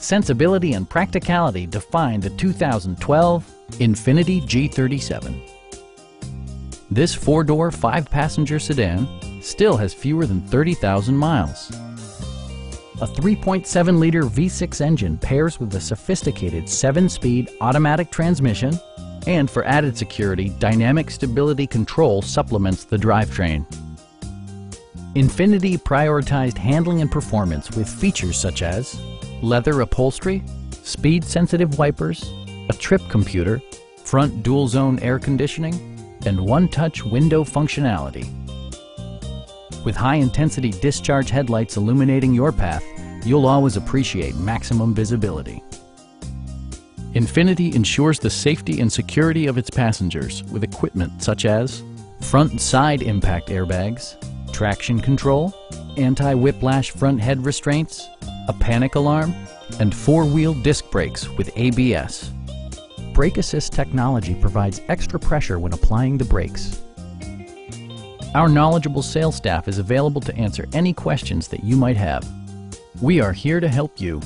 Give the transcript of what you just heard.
Sensibility and practicality define the 2012 Infiniti G37. This four-door, five-passenger sedan still has fewer than 30,000 miles. A 3.7-liter V6 engine pairs with a sophisticated 7-speed automatic transmission, and for added security, dynamic stability control supplements the drivetrain. Infiniti prioritized handling and performance with features such as leather upholstery, speed-sensitive wipers, a trip computer, front dual-zone air conditioning, and one-touch window functionality. With high-intensity discharge headlights illuminating your path, you'll always appreciate maximum visibility. Infiniti ensures the safety and security of its passengers with equipment such as front and side impact airbags, traction control, anti-whiplash front head restraints, a panic alarm, and four-wheel disc brakes with ABS. Brake Assist technology provides extra pressure when applying the brakes. Our knowledgeable sales staff is available to answer any questions that you might have. We are here to help you.